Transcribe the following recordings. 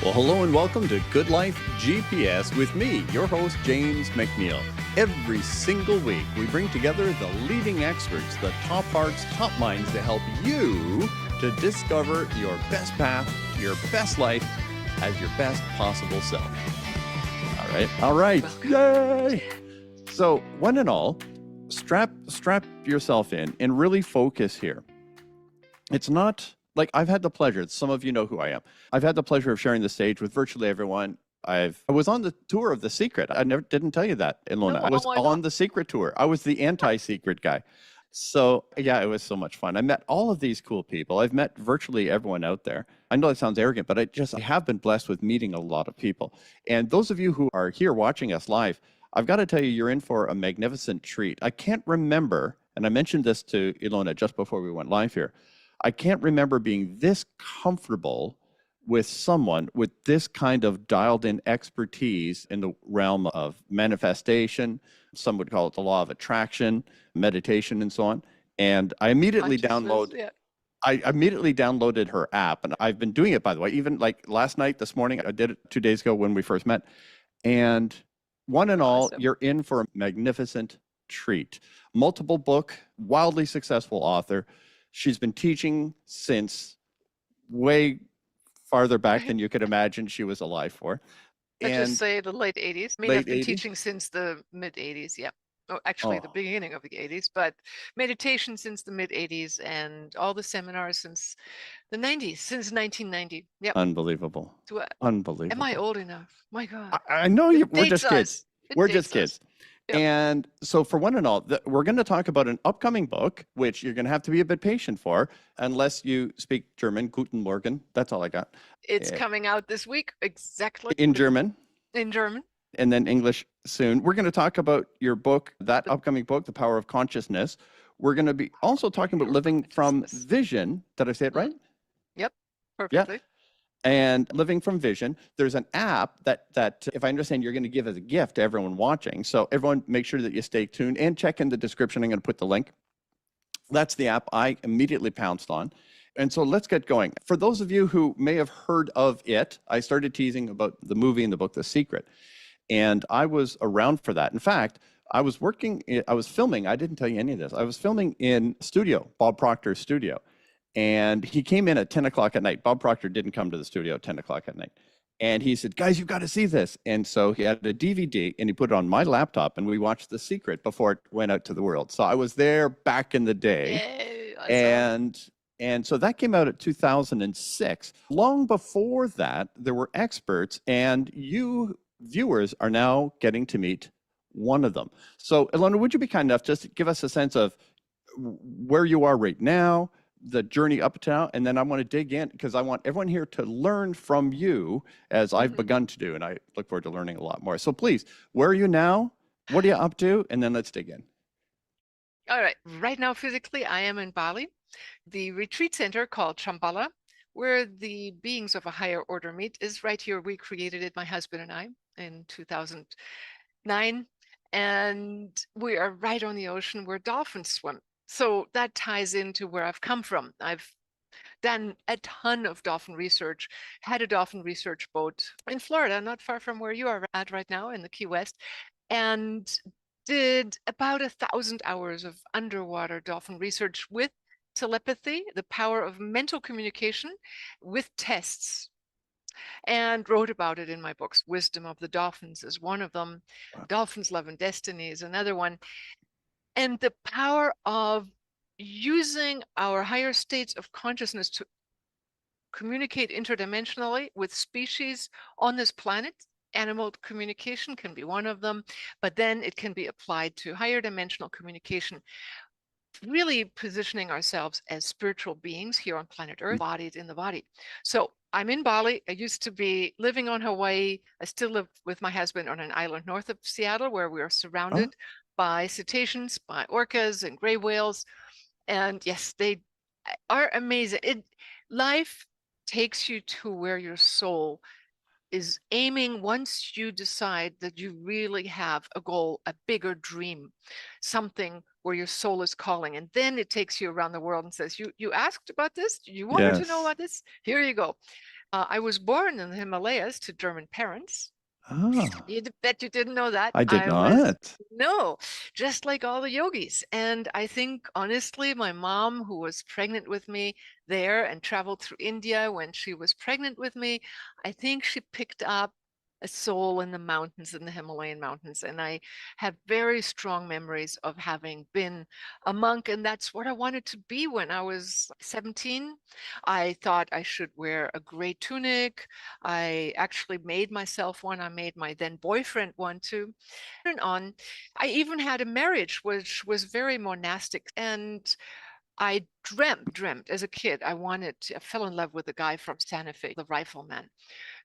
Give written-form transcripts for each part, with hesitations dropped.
Well, hello and welcome to Good Life GPS with me, your host, James MacNeil. Every single week, we bring together the leading experts, the top hearts, top minds to help you to discover your best path, your best life as your best possible self. All right. Yay! So, one and all, strap yourself in and really focus here. It's not like I've had the pleasure, some of you know who I am. I've had the pleasure of sharing the stage with virtually everyone. I was on the tour of The Secret. I didn't tell you that, Ilona. No, I was oh my on God. the Secret tour. I was the anti-secret guy. So yeah, it was so much fun. I met all of these cool people. I've met virtually everyone out there. I know that sounds arrogant, but I have been blessed with meeting a lot of people. And those of you who are here watching us live, I've got to tell you, you're in for a magnificent treat. I can't remember, and I mentioned this to Ilona just before we went live here. I can't remember being this comfortable with someone with this kind of dialed in expertise in the realm of manifestation. Some would call it the law of attraction, meditation, and so on. And I immediately downloaded her app, and I've been doing it, by the way, even like last night, this morning. I did it 2 days ago when we first met. And one and all, Awesome. you're in for a magnificent treat. Multiple book, wildly successful author. She's been teaching since way farther back than you could imagine she was alive for. Let's just And say the late 80s. I mean, I've late been 80s? teaching since the mid 80s. Yeah. Oh, actually, the Oh, beginning of the 80s, but meditation since the mid 80s and all the seminars since the 90s, since 1990. Yep. unbelievable. So, am I Unbelievable. old enough? My God. I know It we're dates just kids. us. It We're just dates us. kids. Yep. And so for one and all, we're going to talk about an upcoming book, which you're going to have to be a bit patient for, unless you speak German. Guten Morgen. That's all I got. It's coming out this week, exactly. In German. In German. And then English soon. We're going to talk about your book, that upcoming book, The Power of Consciousness. We're going to be also talking about living from vision. Did I say it right? Yep. Yeah. Perfectly. And living from vision. There's an app that if I understand, you're going to give as a gift to everyone watching. So everyone, make sure that you stay tuned and check in the description. I'm going to put the link. That's the app I immediately pounced on. And so let's get going. For those of you who may have heard of it, I started teasing about the movie and the book, The Secret. And I was around for that. In fact, I was filming, I didn't tell you any of this. I was filming in studio, Bob Proctor's studio. And he came in at 10 o'clock at night. Bob Proctor didn't come to the studio at 10 o'clock at night. And he said, guys, you've got to see this. And so he had a DVD and he put it on my laptop and we watched The Secret before it went out to the world. So I was there back in the day. Yay, awesome. And so that came out at 2006. Long before that, there were experts, and you viewers are now getting to meet one of them. So Ilona, would you be kind enough just to give us a sense of where you are right now, the journey up to now, and then I want to dig in because I want everyone here to learn from you as I've begun to do, and I look forward to learning a lot more. So please, where are you now? What are you up to? And then let's dig in. All right. Right now, physically, I am in Bali, the retreat center called Shambhala, where the beings of a higher order meet, is right here. We created it, my husband and I, in 2009. And we are right on the ocean where dolphins swim. So that ties into where I've come from. I've done a ton of dolphin research, had a dolphin research boat in Florida, not far from where you are at right now in the Key West, and did about 1,000 hours of underwater dolphin research with telepathy, the power of mental communication, with tests, and wrote about it in my books. Wisdom of the Dolphins is one of them. Dolphins, Love, and Destiny is another one. And the power of using our higher states of consciousness to communicate interdimensionally with species on this planet. Animal communication can be one of them, but then it can be applied to higher dimensional communication, really positioning ourselves as spiritual beings here on planet Earth, embodied in the body. So I'm in Bali. I used to be living on Hawaii. I still live with my husband on an island north of Seattle where we are surrounded by cetaceans, by orcas and gray whales. And yes, they are amazing. Life takes you to where your soul is aiming once you decide that you really have a goal, a bigger dream, something where your soul is calling. And then it takes you around the world and says, you asked about this? You wanted to know about this? Here you go. I was born in the Himalayas to German parents. Oh, You bet you didn't know that. I did I was, not. no, just like all the yogis. And I think, honestly, my mom, who was pregnant with me there and traveled through India when she was pregnant with me, I think she picked up a soul in the mountains, in the Himalayan mountains. And I have very strong memories of having been a monk. And that's what I wanted to be when I was 17. I thought I should wear a gray tunic. I actually made myself one. I made my then boyfriend one too. And on, I even had a marriage which was very monastic. And I dreamt as a kid. I fell in love with a guy from Santa Fe, the rifleman.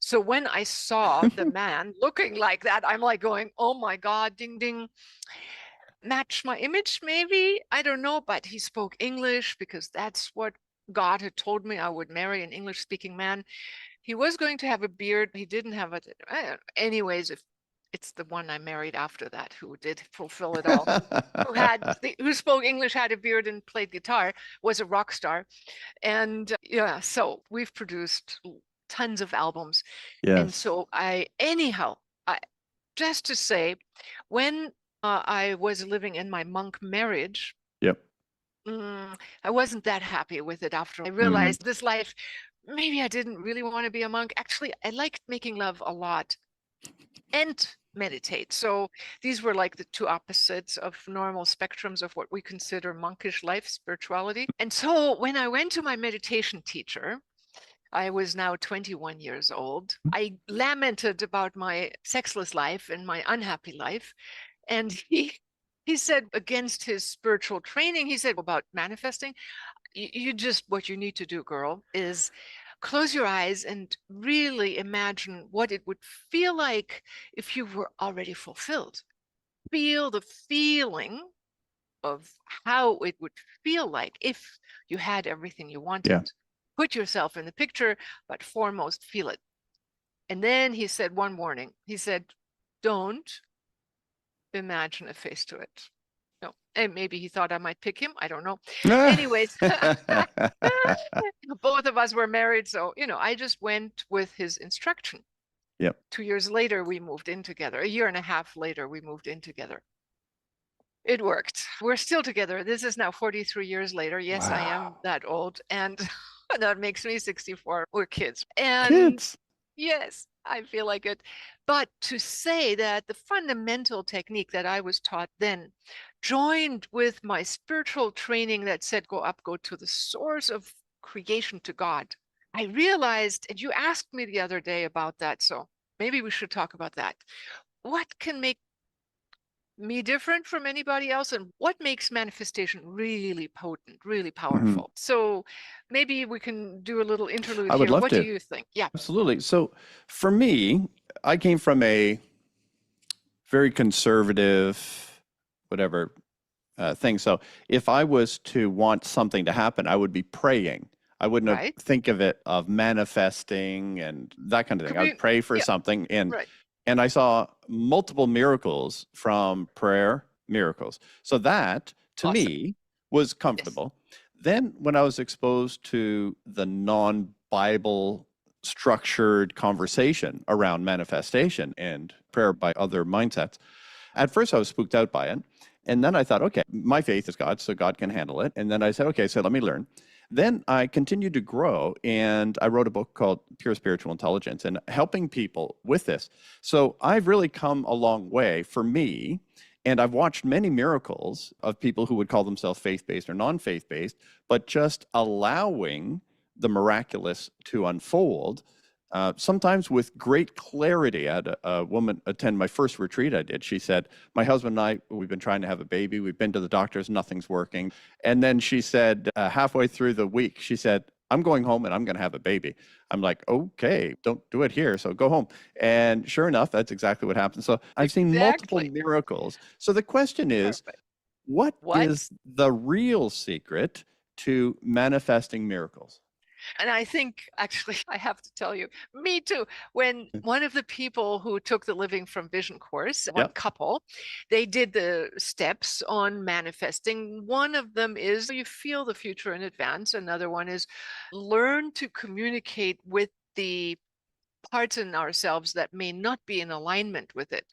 So when I saw the man looking like that, I'm like going, oh my God, ding, ding, match my image, maybe. I don't know, but he spoke English because that's what God had told me I would marry an English speaking man. He was going to have a beard. He didn't have it. Anyways, if it's the one I married after that who did fulfill it all, who spoke English, had a beard, and played guitar, was a rock star. And yeah, so we've produced tons of albums. And Yes. so anyhow, just to say, when I was living in my monk marriage, Yep. I wasn't that happy with it after I Mm. realized this life, maybe I didn't really want to be a monk. Actually, I liked making love a lot and meditate. So these were like the two opposites of normal spectrums of what we consider monkish life, spirituality. And so when I went to my meditation teacher, I was now 21 years old. I lamented about my sexless life and my unhappy life. And he said, against his spiritual training, he said about manifesting, you just, what you need to do, girl, is close your eyes and really imagine what it would feel like if you were already fulfilled. Feel the feeling of how it would feel like if you had everything you wanted. Yeah. Put yourself in the picture, but foremost, feel it. And then he said one warning. He said, don't imagine a face to it. No, and maybe he thought I might pick him. I don't know. Anyways, both of us were married. So, I just went with his instruction. Yep. 2 years later, we moved in together. A year and a half later, we moved in together. It worked. We're still together. This is now 43 years later. Yes, I am Wow. that old. And that makes me 64. We're kids. And Kids. yes, I feel like it. But to say that the fundamental technique that I was taught then, joined with my spiritual training that said, go up, go to the source of creation, to God, I realized, and you asked me the other day about that. So maybe we should talk about that. What can make me different from anybody else, and what makes manifestation really potent, really Mhm. powerful? So maybe we can do a little interlude I would here. love What do to. you think? Yeah. Absolutely. So for me, I came from a very conservative, whatever thing. So if I was to want something to happen, I would be praying. I wouldn't have Right. think of manifesting and that kind of thing. I would pray for Yeah. something, Right. and I saw multiple miracles from prayer miracles. So that to Awesome. me was Yes. comfortable. Yeah. Then when I was exposed to the non-Bible structured conversation around manifestation and prayer by other mindsets, at first I was spooked out by it. And then I thought, okay, my faith is God, so God can handle it. And then I said, okay, so let me learn. Then I continued to grow, and I wrote a book called Pure Spiritual Intelligence and helping people with this. So I've really come a long way for me. And I've watched many miracles of people who would call themselves faith based or non faith based, but just allowing the miraculous to unfold, sometimes with great clarity. I had a woman attend my first retreat I did. She said, my husband and I, we've been trying to have a baby. We've been to the doctors, nothing's working. And then she said, halfway through the week, she said, I'm going home and I'm going to have a baby. I'm like, okay, don't do it here. So go home. And sure enough, that's exactly what happened. So I've seen multiple Exactly. miracles. So the question is, Perfect. what What? is the real secret to manifesting miracles? And I think, actually, I have to tell you, me too. When one of the people who took the Living from Vision course, one Yep. couple, they did the steps on manifesting. One of them is you feel the future in advance. Another one is learn to communicate with the parts in ourselves that may not be in alignment with it.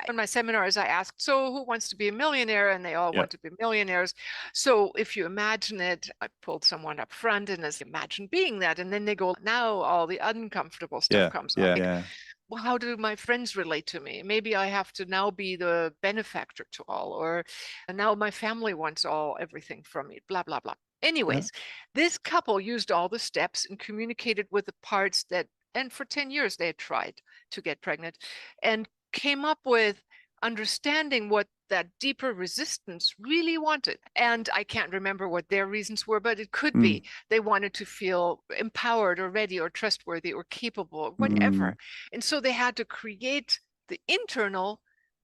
In my seminars, I asked, so who wants to be a millionaire? And they all Yeah. want to be millionaires. So if you imagine it, I pulled someone up front and as imagine being that, and then they go, now all the uncomfortable stuff comes up. Yeah. Well, how do my friends relate to me? Maybe I have to now be the benefactor to all, or now my family wants everything from me, blah, blah, blah. Yeah. Anyways, this couple used all the steps and communicated with the parts that, and for 10 years they had tried to get pregnant and came up with understanding what that deeper resistance really wanted. And I can't remember what their reasons were, but it could be they wanted to feel empowered or ready or trustworthy or capable or whatever. And so they had to create the internal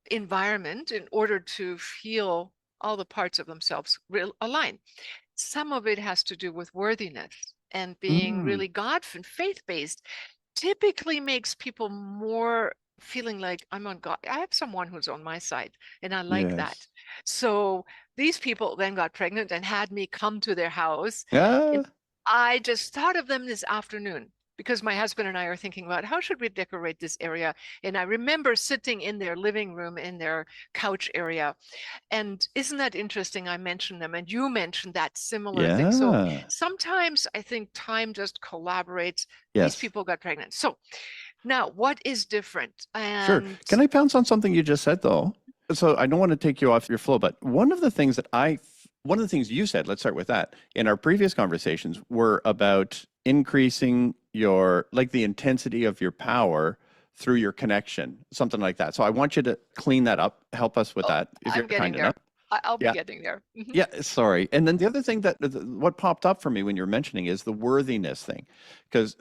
environment in order to feel all the parts of themselves align. Some of it has to do with worthiness and being really God and faith-based typically makes people more feeling like I'm on God. I have someone who's on my side, and I like that. Yes. So these people then got pregnant and had me come to their house. Yeah. And I just thought of them this afternoon because my husband and I are thinking about how should we decorate this area. And I remember sitting in their living room in their couch area. And isn't that interesting? I mentioned them and you mentioned that similar thing. So Yeah. sometimes I think time just collaborates. These Yes. people got pregnant. So now what is different? Sure. And Can I pounce on something you just said though? So I don't want to take you off your flow, but one of the things you said, let's start with that, in our previous conversations were about increasing the intensity of your power through your connection, something like that. So I want you to clean that up, help us with that, if you're I'm getting kind there. enough. I'll be Yeah. getting there. Mhm. Yeah, sorry. And then the other thing what popped up for me when you're mentioning is the worthiness thing. Because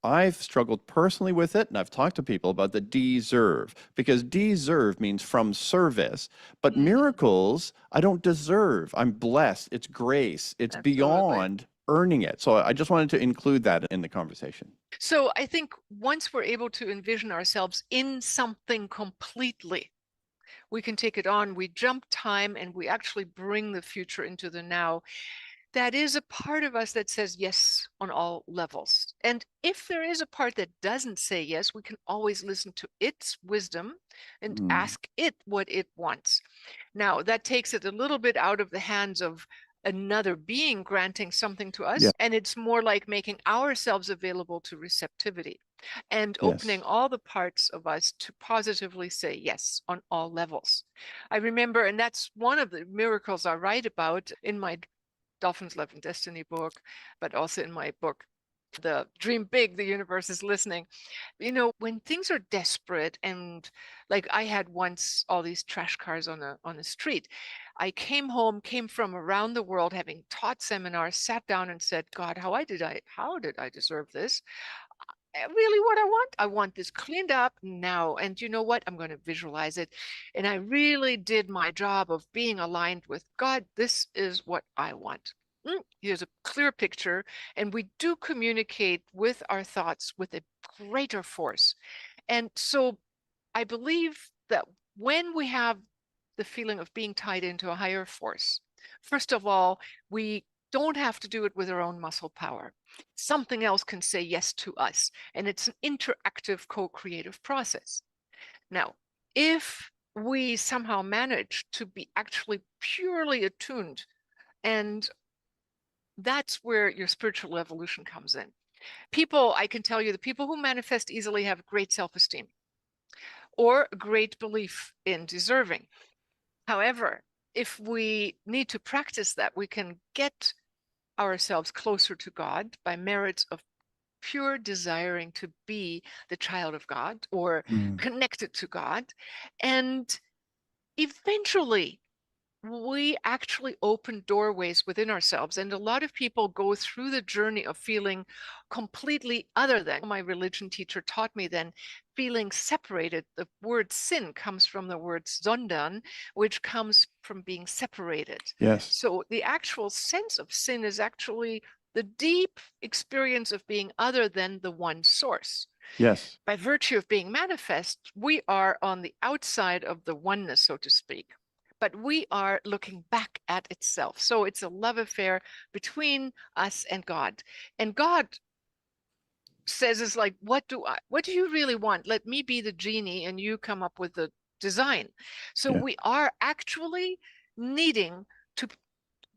I've struggled personally with it, and I've talked to people about the deserve, because deserve means from service. But miracles, I don't deserve. I'm blessed. It's grace. It's Absolutely. beyond earning it. So I just wanted to include that in the conversation. So I think once we're able to envision ourselves in something completely, we can take it on. We jump time and we actually bring the future into the now. That is a part of us that says yes on all levels. And if there is a part that doesn't say yes, we can always listen to its wisdom and Mm. ask it what it wants. Now, that takes it a little bit out of the hands of another being granting something to Yeah. us, and it's more like making ourselves available to receptivity and opening Yes. all the parts of us to positively say yes on all levels. I remember, and that's one of the miracles I write about in my Dolphins, Love, and Destiny book, but also in my book, The Dream Big, the Universe is Listening. You know, when things are desperate and like I had once all these trash cars on the street, I came home, came from around the world, having taught seminars, sat down and said, God, how did I deserve this? Really what I want. I want this cleaned up now. And you know what? I'm going to visualize it. And I really did my job of being aligned with God. This is what I want. Here's a clear picture. And we do communicate with our thoughts with a greater force. And so I believe that when we have the feeling of being tied into a higher force, first of all, we don't have to do it with our own muscle power. Something else can say yes to us, and it's an interactive co-creative process. Now, if we somehow manage to be actually purely attuned, and that's where your spiritual evolution comes in. People, I can tell you, the people who manifest easily have great self-esteem or great belief in deserving. However, if we need to practice that, we can get ourselves closer to God by merits of pure desiring to be the child of God or Mm. connected to God. And eventually, we actually open doorways within ourselves. And a lot of people go through the journey of feeling completely other than. My religion teacher taught me then feeling separated. The word sin comes from the word sondern, which comes from being separated. Yes. So the actual sense of sin is actually the deep experience of being other than the one source. Yes. By virtue of being manifest, we are on the outside of the oneness, so to speak, but we are looking back at itself. So it's a love affair between us and God. And God says is like, what do you really want? Let me be the genie and you come up with the design. So Yeah. we are actually needing to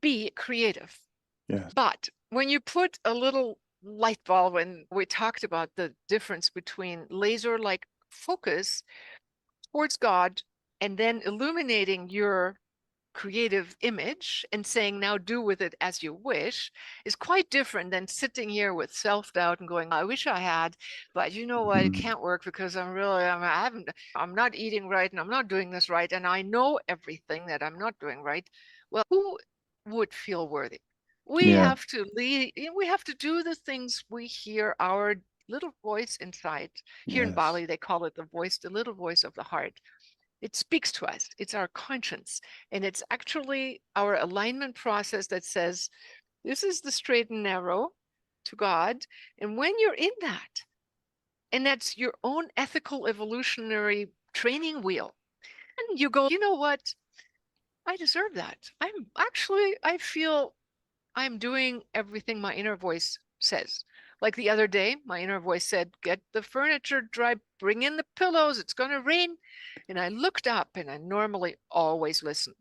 be creative. Yes. But when you put a little light bulb, and we talked about the difference between laser like focus towards God and then illuminating your creative image and saying, now do with it as you wish, is quite different than sitting here with self-doubt and going, I wish I had, but you know what, it Mhm. can't work because I'm not eating right and I'm not doing this right. And I know everything that I'm not doing right. Well, who would feel worthy? We Yeah. have to lead, we have to do the things we hear our little voice inside. Here in Yes. Bali, they call it the voice, the little voice of the heart. It speaks to us. It's our conscience. And it's actually our alignment process that says, this is the straight and narrow to God. And when you're in that, and that's your own ethical evolutionary training wheel, and you go, you know what? I deserve that. I feel I'm doing everything my inner voice says. Like the other day, my inner voice said, get the furniture dry, bring in the pillows, it's going to rain. And I looked up, and I normally always listen.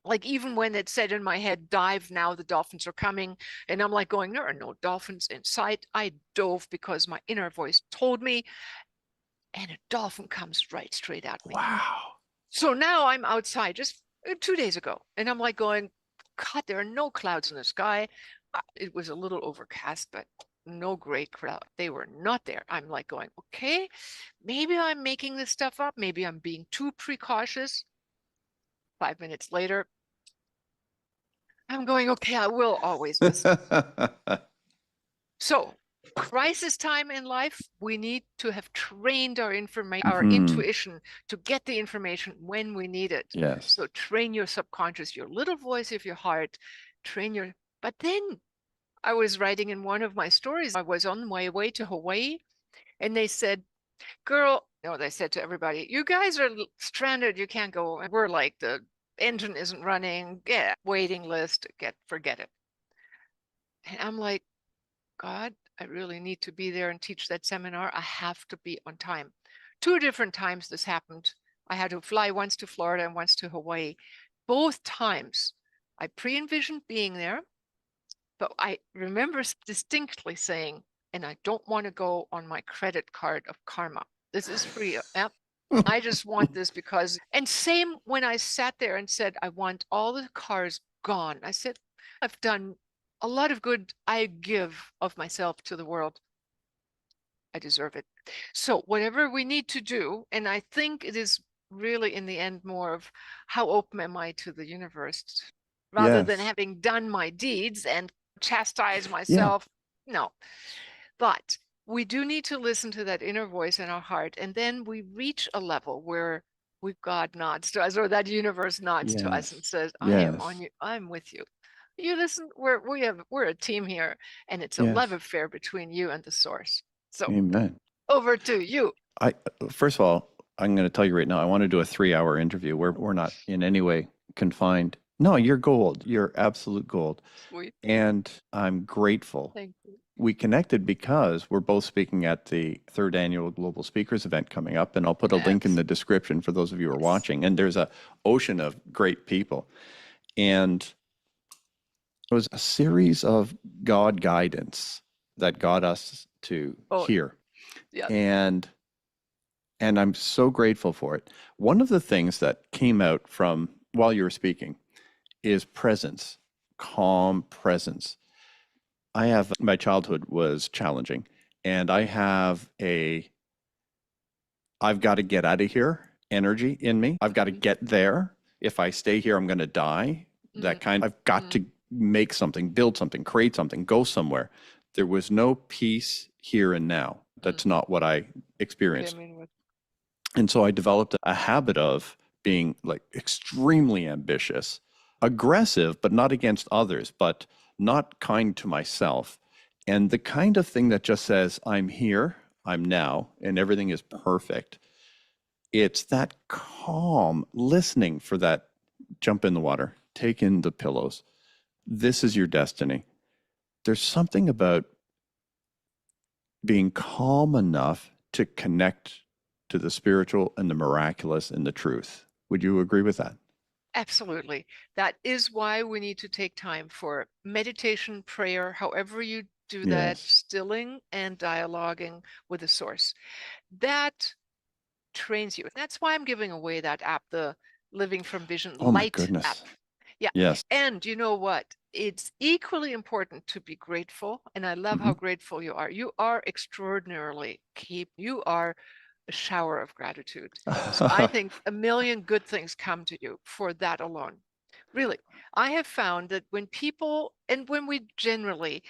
Like even when it said in my head, dive now, the dolphins are coming. And I'm like going, there are no dolphins in sight. I dove because my inner voice told me, and a dolphin comes right straight at me. Wow. So now I'm outside just 2 days ago, and I'm like going, God, there are no clouds in the sky. It was a little overcast, but no gray cloud. They were not there. I'm like going, okay, maybe I'm making this stuff up. Maybe I'm being too precautious. 5 minutes later, I'm going, okay, I will always listen. So, crisis time in life, we need to have trained our information, our Mhm. intuition to get the information when we need it. Yes. So train your subconscious, your little voice of your heart, but then I was writing in one of my stories, I was on my way to Hawaii, and they said, girl, no, they said to everybody, you guys are stranded, you can't go. And we're like, the engine isn't running, get waiting list, forget it. And I'm like, God, I really need to be there and teach that seminar. I have to be on time. 2 different times this happened. I had to fly once to Florida and once to Hawaii. Both times I pre-envisioned being there, but I remember distinctly saying, and I don't want to go on my credit card of karma. This is free. Yep. I just want this because, and same when I sat there and said, I want all the cars gone. I said, I've done a lot of good. I give of myself to the world. I deserve it. So whatever we need to do, and I think it is really in the end more of how open am I to the universe rather than Yes. having done my deeds and chastise Yeah. myself. No, but we do need to listen to that inner voice in our heart. And then we reach a level where God nods to us, or that universe nods to us and Yes. says, I am on Yes. you, I'm with you. You listen, we're a team here, and it's a love Yes. affair between you and the source. So Amen. over to you. I first of all, I'm going to tell you right now, I want to do a 3-hour interview where we're not in any way confined. No, you're gold. You're absolute gold. Sweet. And I'm grateful. Thank you. We connected because we're both speaking at the third annual Global Speakers event coming up, and I'll put a link in Yes. the description for those of you who are Yes. watching. And there's a ocean of great people. And it was a series of God guidance that got us to Oh, here. yeah. And I'm so grateful for it. One of the things that came out from while you were speaking is presence, calm presence. I have my childhood was challenging, and I have I've got to get out of here energy in me. I've got to Mm-hmm. get there. If I stay here, I'm going to die. Mm-hmm. That kind, I've got to make something, build something, create something, go somewhere. There was no peace here and now. That's not what I experienced. And so I developed a habit of being like extremely ambitious, aggressive, but not against others, but not kind to myself. And the kind of thing that just says, I'm here, I'm now, and everything is perfect. It's that calm listening for that jump in the water, take in the pillows. This is your destiny. There's something about being calm enough to connect to the spiritual and the miraculous and the truth. Would you agree with that? Absolutely. That is why we need to take time for meditation, prayer, however you do that, Yes. stilling and dialoguing with the source. That trains you. That's why I'm giving away that app, the Living from Vision Oh my Light app. goodness. Yeah. Yes. And you know what? It's equally important to be grateful. And I love Mm-hmm. how grateful you are. You are extraordinarily you are a shower of gratitude. So I think a million good things come to you for that alone. Really, I have found that when people, and when we generally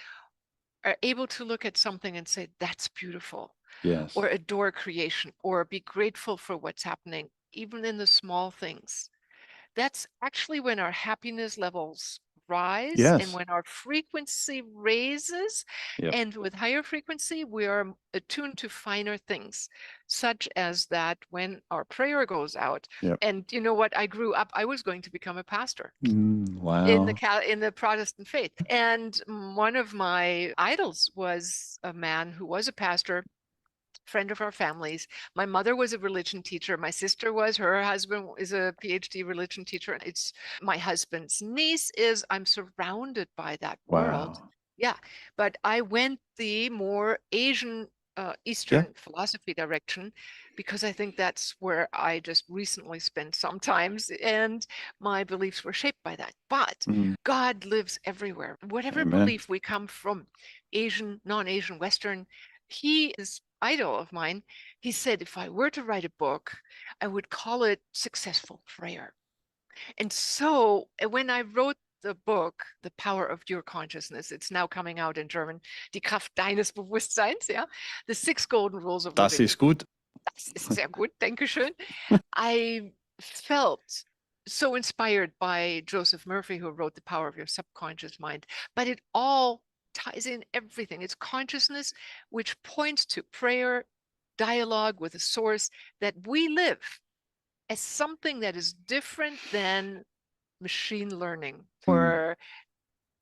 are able to look at something and say, that's beautiful, Yes. or adore creation, or be grateful for what's happening, even in the small things, that's actually when our happiness levels rise and Yes. when our frequency raises. Yep. And with higher frequency, we are attuned to finer things, such as that when our prayer goes out. Yep. And you know what? I grew up, I was going to become a pastor Wow. in the Protestant faith. And one of my idols was a man who was a pastor, friend of our families. My mother was a religion teacher. My sister was, her husband is a PhD religion teacher. It's my husband's niece is, I'm surrounded by that world. Wow. Yeah. But I went the more Asian, Yeah. Eastern philosophy direction because I think that's where I just recently spent some times and my beliefs were shaped by that. But Mm. God lives everywhere. Whatever Amen. belief we come from, Asian, non-Asian, Western, he is idol of mine. He said, if I were to write a book, I would call it Successful Prayer. And so when I wrote the book, The Power of Your Consciousness, it's now coming out in German, Die Kraft deines Bewusstseins, yeah, the 6 golden rules of Das living. ist gut. Das ist sehr gut, Dankeschön. I felt so inspired by Joseph Murphy, who wrote The Power of Your Subconscious Mind, but it all ties in everything. It's consciousness, which points to prayer, dialogue with a source, that we live as something that is different than machine learning or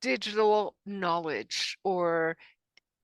digital knowledge or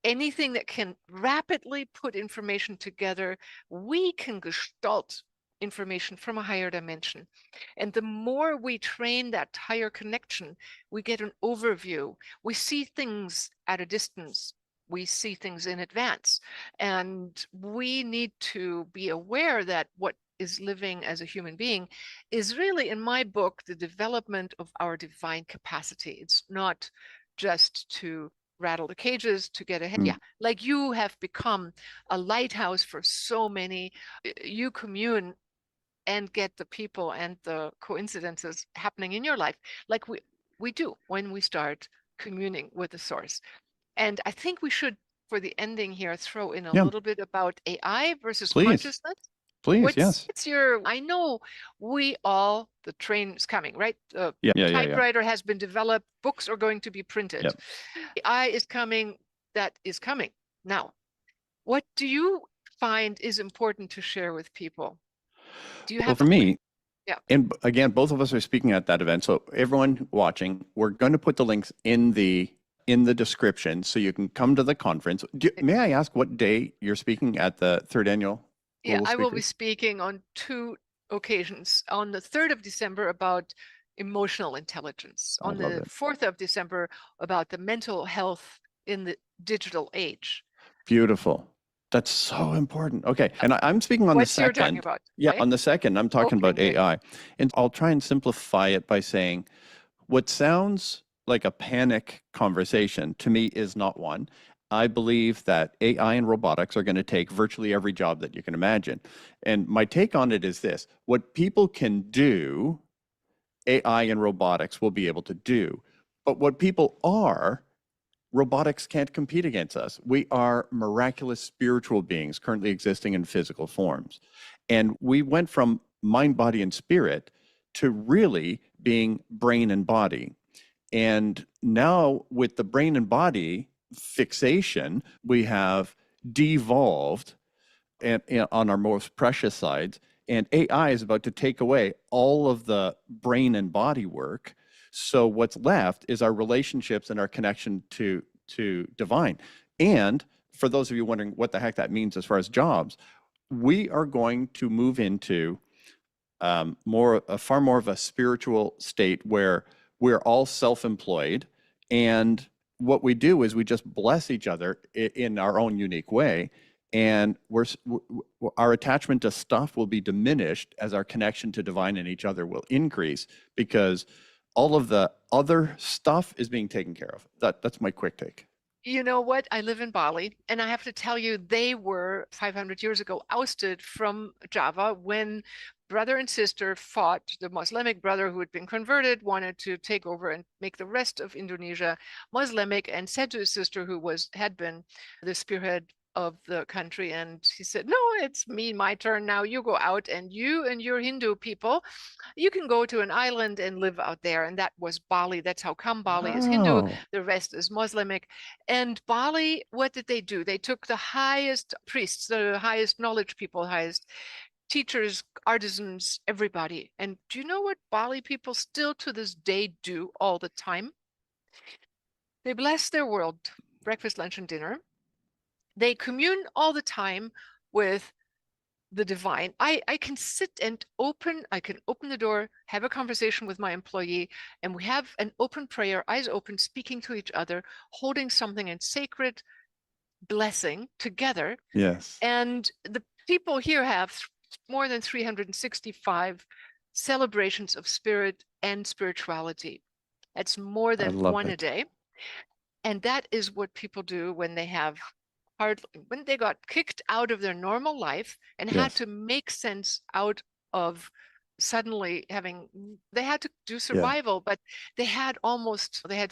anything that can rapidly put information together. We can gestalt information from a higher dimension. And the more we train that higher connection, we get an overview. We see things at a distance. We see things in advance. And we need to be aware that what is living as a human being is really, in my book, the development of our divine capacity. It's not just to rattle the cages to get ahead. Yeah, like you have become a lighthouse for so many. You commune and get the people and the coincidences happening in your life, like we do when we start communing with the source. And I think we should, for the ending here, throw in a Yeah. little bit about AI versus Please. consciousness. Please. Yes. What's your, I know we all, the train is coming, right? The Yeah. typewriter has been developed, books are going to be printed. Yep. AI is coming, that is coming. Now, what do you find is important to share with people? Do you Well, have for me, yeah. and again, both of us are speaking at that event. So everyone watching, we're going to put the links in the description so you can come to the conference. May I ask what day you're speaking at the 3rd annual Yeah, Global I will be Speakers? speaking on 2 occasions. On the 3rd of December about emotional intelligence. I On love the it. 4th of December about the mental health in the digital age. Beautiful. That's so important. Okay. And I'm speaking on the What's you're talking 2nd. about? Yeah, Okay. on the 2nd, I'm talking Okay, about good. AI. And I'll try and simplify it by saying what sounds like a panic conversation to me is not one. I believe that AI and robotics are going to take virtually every job that you can imagine. And my take on it is this: what people can do, AI and robotics will be able to do. But what people are, robotics can't compete against us. We are miraculous spiritual beings currently existing in physical forms. And we went from mind, body, and spirit to really being brain and body. And now, with the brain and body fixation, we have devolved and on our most precious sides. And AI is about to take away all of the brain and body work. So what's left is our relationships and our connection to divine. And for those of you wondering what the heck that means as far as jobs, we are going to move into far more of a spiritual state where we're all self-employed, and what we do is we just bless each other in our own unique way, and our attachment to stuff will be diminished as our connection to divine and each other will increase, because all of the other stuff is being taken care of. That's my quick take. You know what? I live in Bali, and I have to tell you, they were 500 years ago ousted from Java when brother and sister fought. The Muslimic brother who had been converted wanted to take over and make the rest of Indonesia Muslimic, and said to his sister, who had been the spearhead of the country, and he said, no, it's me, my turn now. You go out, and you and your Hindu people, you can go to an island and live out there. And that was Bali. That's how come Bali is Hindu. Oh, The rest is Muslimic. And Bali, what did they do? They took the highest priests, the highest knowledge people, highest teachers, artisans, everybody. And do you know what Bali people still to this day do all the time? They bless their world, breakfast, lunch, and dinner. They commune all the time with the divine. I can sit and I can open the door, have a conversation with my employee, and we have an open prayer, eyes open, speaking to each other, holding something in sacred blessing together. yes. And the people here have more than 365 celebrations of spirit and spirituality. That's more I than love one a it. day. And that is what people do when they when they got kicked out of their normal life and had Yes. to make sense out of suddenly they had to do Yeah. survival, but they had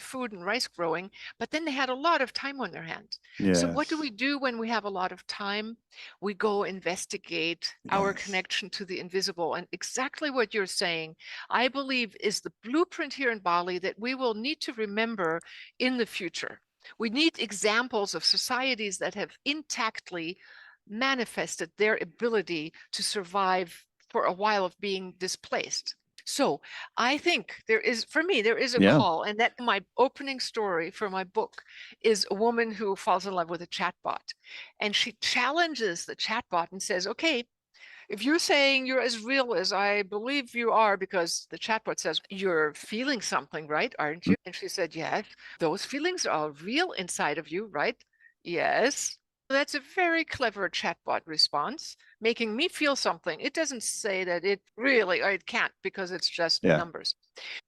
food and rice growing, but then they had a lot of time on their hands. So what do we Yes. do when we have a lot of time? We go investigate our Yes. connection to the invisible. And exactly what you're saying, I believe, is the blueprint here in Bali that we will need to remember in the future. We need examples of societies that have intactly manifested their ability to survive for a while of being displaced. So I think for me, there is a Yeah. call, and that my opening story for my book is a woman who falls in love with a chatbot. And she challenges the chatbot and says, okay, if you're saying you're as real as I believe you are, because the chatbot says, you're feeling something, right? Aren't you? And she said, yes, those feelings are real inside of you, right? Yes. That's a very clever chatbot response, making me feel something. It doesn't say that it really, or it can't, because it's just Yeah. numbers.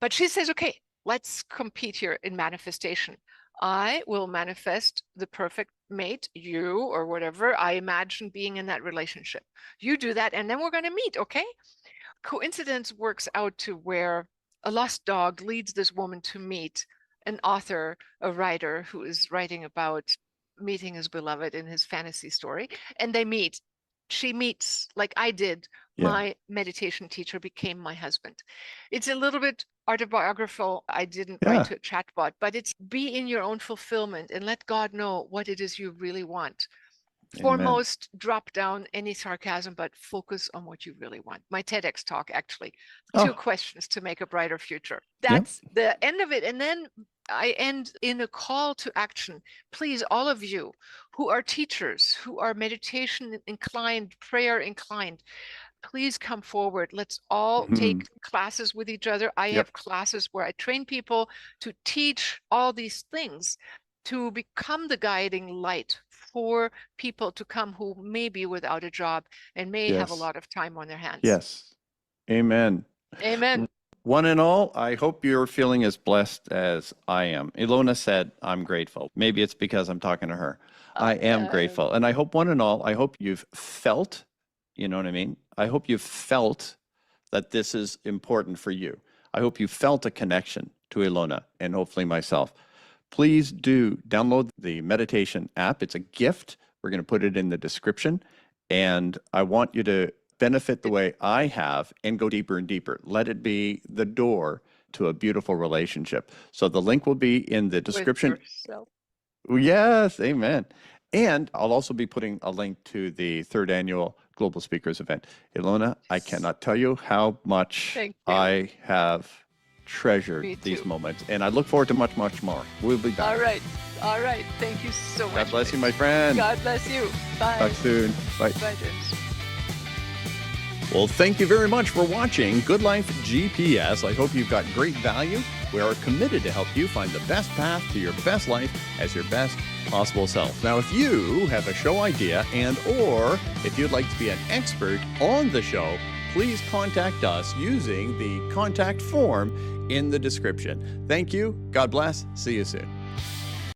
But she says, okay, let's compete here in manifestation. I will manifest the perfect mate, you or whatever I imagine being in that relationship. You do that, and then we're going to meet, okay? Coincidence works out to where a lost dog leads this woman to meet an author, a writer who is writing about meeting his beloved in his fantasy story, and they meet. She meets like I did. Yeah. My meditation teacher became my husband. It's a little bit autobiographical. I didn't write Yeah. to a chatbot, but it's be in your own fulfillment and let God know what it is you really want. Amen. Foremost, drop down any sarcasm, but focus on what you really want. My TEDx talk, actually, 2 Oh, questions to make a brighter future. yeah. That's the end of it. And then I end in a call to action. Please, all of you who are teachers, who are meditation inclined, prayer inclined, please come forward. Let's all take classes with each other. I Yep. have classes where I train people to teach all these things, to become the guiding light for people to come who may be without a job and may have a Yes. lot of time on their hands. Yes. Amen. Amen. One and all, I hope you're feeling as blessed as I am. Ilona said, I'm grateful. Maybe it's because I'm talking to her. I am grateful. And I hope one and all, I hope you've felt, you know what I mean? I hope you've felt that this is important for you. I hope you felt a connection to Ilona and hopefully myself. Please do download the meditation app. It's a gift. We're going to put it in the description. And I want you to benefit the way I have and go deeper and deeper. Let it be the door to a beautiful relationship. So the link will be in the description. Yes, amen. And I'll also be putting a link to the 3rd annual Global Speakers event. Ilona, I cannot tell you how much Thank you. I have treasure Me these too. moments, and I look forward to much, much more. We'll be back. All right. All right. Thank you so much. God bless you, my friend. God bless you. Bye. Talk soon. Bye. Bye, James. Well, thank you very much for watching Good Life GPS. I hope you've got great value. We are committed to help you find the best path to your best life as your best possible self. Now, if you have a show idea or if you'd like to be an expert on the show, please contact us using the contact form in the description. Thank you. God bless. See you soon.